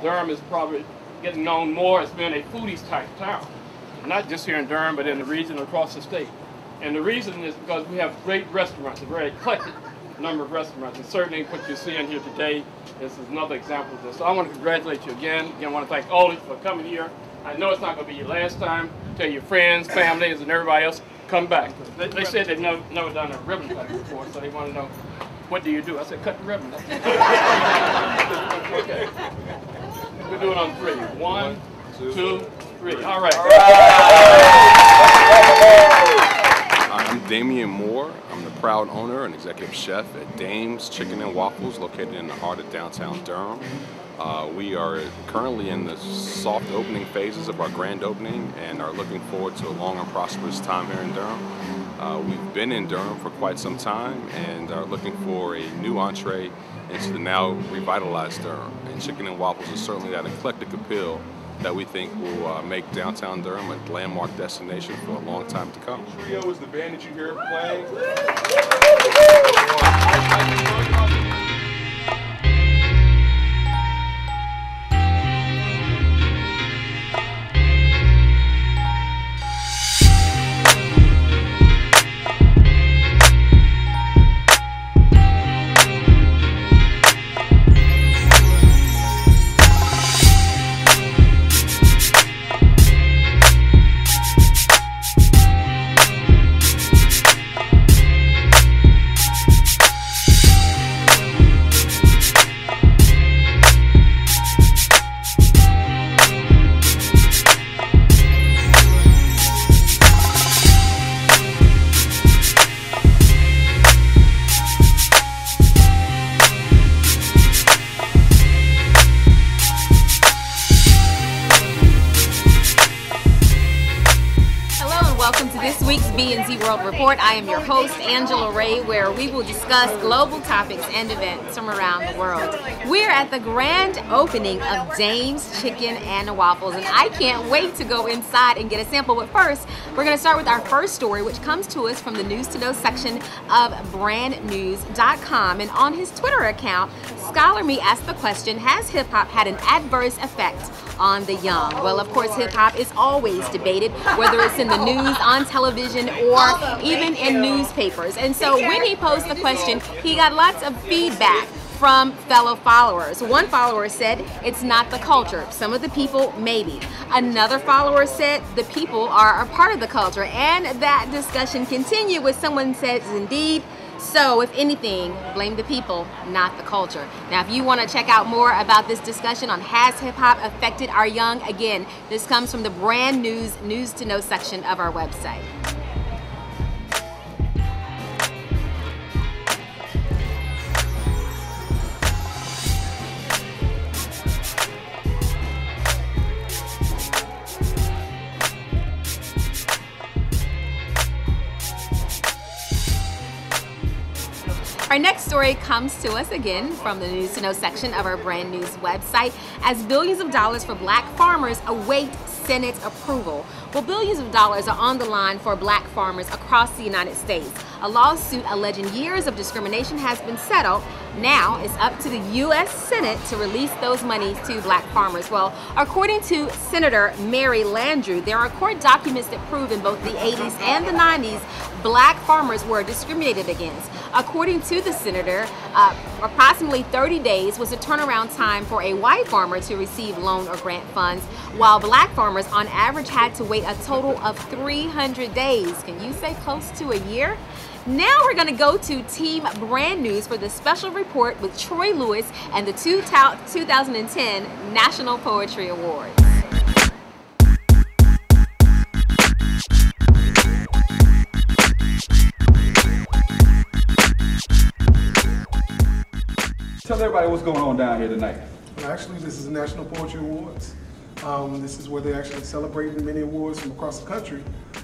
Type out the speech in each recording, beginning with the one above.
Durham is probably getting known more as being a foodies type town. Not just here in Durham, but in the region across the state. And the reason is because we have great restaurants, a very eclectic number of restaurants. And certainly what you're seeing here today is another example of this. So I want to congratulate you again. Again, I want to thank all of you for coming here. I know it's not going to be your last time. Tell your friends, families, and everybody else, come back. They said they've never done a ribbon cutting before, so they want to know, what do you do? I said, cut the ribbon. Okay. We'll do it on 3. 1, 2, 3. All right. I'm Damian Moore. I'm the proud owner and executive chef at Dame's Chicken and Waffles, located in the heart of downtown Durham. We are currently in the soft opening phases of our grand opening and are looking forward to a long and prosperous time here in Durham. We've been in Durham for quite some time and are looking for a new entree into the now revitalized Durham. And Chicken and Waffles is certainly that eclectic appeal that we think will make downtown Durham a landmark destination for a long time to come. Trio is the band that you hear playing. This week's B&Z World Report. I am your host, Angela Ray, where we will discuss global topics and events from around the world. We're at the grand opening of Dame's Chicken and Waffles, and I can't wait to go inside and get a sample. But first, we're going to start with our first story, which comes to us from the News to Know section of brandnews.com. And on his Twitter account, Scholar Me asked the question, has hip-hop had an adverse effect on the young? Well, of course, hip-hop is always debated, whether it's in the news, on television, or even in newspapers. And so when he posed the question, he got lots of feedback from fellow followers. One follower said, it's not the culture. Some of the people, maybe. Another follower said, the people are a part of the culture. And that discussion continued with someone says, indeed. So, if anything, blame the people, not the culture. Now, if you want to check out more about this discussion on has hip-hop affected our young, again, this comes from the Brand News to Know section of our website. Our next story comes to us again from the News to Know section of our Brand News website, as billions of dollars for black farmers await Senate approval. Well, billions of dollars are on the line for black farmers across the United States. A lawsuit alleging years of discrimination has been settled. Now it's up to the U.S. Senate to release those monies to black farmers. Well, according to Senator Mary Landrieu, there are court documents that prove in both the 80s and the 90s black farmers were discriminated against. According to the senator, approximately 30 days was the turnaround time for a white farmer to receive loan or grant funds, while black farmers on average had to wait a total of 300 days. Can you say close to a year? Now we're going to go to Team Brand News for the special report with Troy Lewis and the 2010 National Poetry Awards. Tell everybody what's going on down here tonight. Well, actually, this is the National Poetry Awards. This is where they actually celebrate many awards from across the country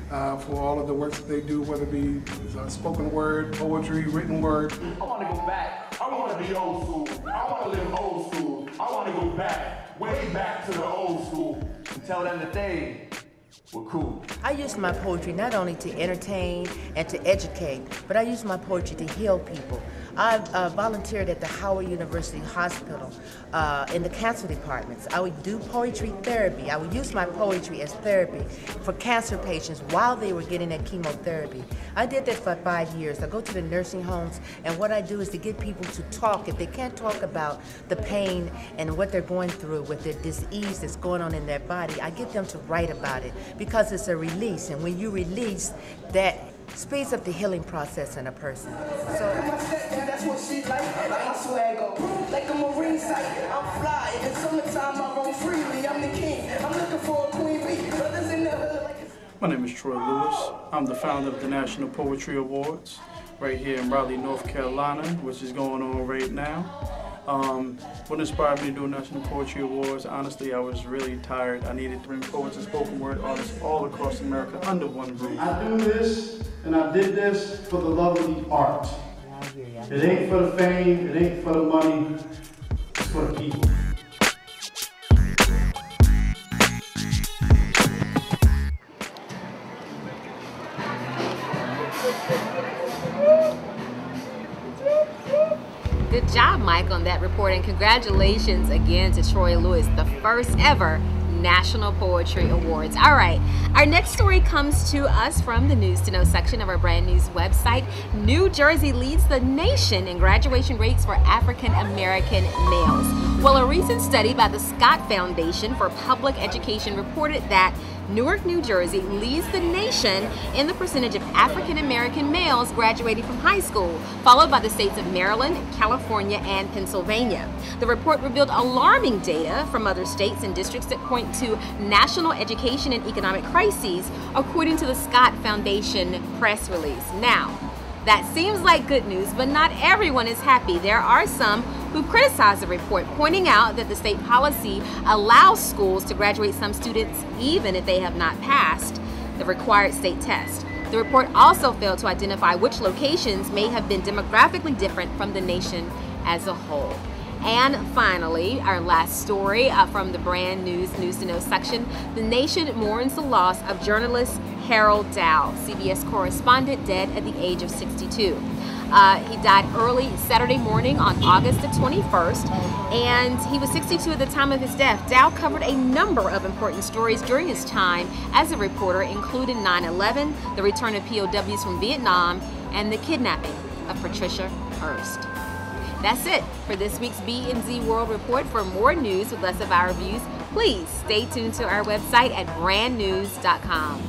for all of the works that they do, whether it be spoken word, poetry, written word. I want to go back. I want to be old school. I want to live old school. I want to go back, way back to the old school. And tell them that they were cool. I use my poetry not only to entertain and to educate, but I use my poetry to heal people. I volunteered at the Howard University Hospital in the cancer departments. I would do poetry therapy. I would use my poetry as therapy for cancer patients while they were getting their chemotherapy. I did that for 5 years. I go to the nursing homes, and what I do is to get people to talk. If they can't talk about the pain and what they're going through with the disease that's going on in their body, I get them to write about it because it's a release, and when you release, that speeds up the healing process in a person. That's what she like. I ain't swagger, like a marine site. I'm fly. In summertime, I roam freely. I'm the king. I'm looking for a queen bee. Brothers in the hood like it's... My name is Troy Lewis. I'm the founder of the National Poetry Awards right here in Raleigh, North Carolina, which is going on right now. What inspired me to do National Poetry Awards, honestly, I was really tired. I needed to bring poets and spoken word artists all across America under one roof. I do this, and I did this for the love of the art. It ain't for the fame, it ain't for the money, it's for the people. Good job, Mike, on that report, and congratulations again to Troy Lewis, the first ever National Poetry Awards. All right, our next story comes to us from the News to Know section of our Brand News website. New Jersey leads the nation in graduation rates for African American males. Well, a recent study by the Scott Foundation for Public Education reported that Newark, New Jersey leads the nation in the percentage of African American males graduating from high school, followed by the states of Maryland, California, and Pennsylvania. The report revealed alarming data from other states and districts that point to national education and economic crises, according to the Scott Foundation press release. Now, that seems like good news, but not everyone is happy. There are some who criticize the report, pointing out that the state policy allows schools to graduate some students even if they have not passed the required state test. The report also failed to identify which locations may have been demographically different from the nation as a whole. And finally, our last story from the Brand News News to Know section. The nation mourns the loss of journalist Harold Dow, CBS correspondent, dead at the age of 62. He died early Saturday morning on August the 21st, and he was 62 at the time of his death. Dow covered a number of important stories during his time as a reporter, including 9/11, the return of POWs from Vietnam, and the kidnapping of Patricia Hearst. That's it for this week's B&Z World Report. For more news with less of our views, please stay tuned to our website at brandnews.com.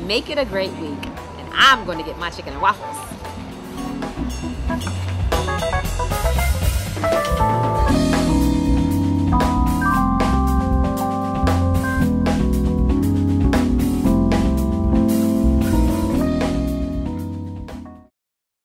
Make it a great week, and I'm going to get my chicken and waffles.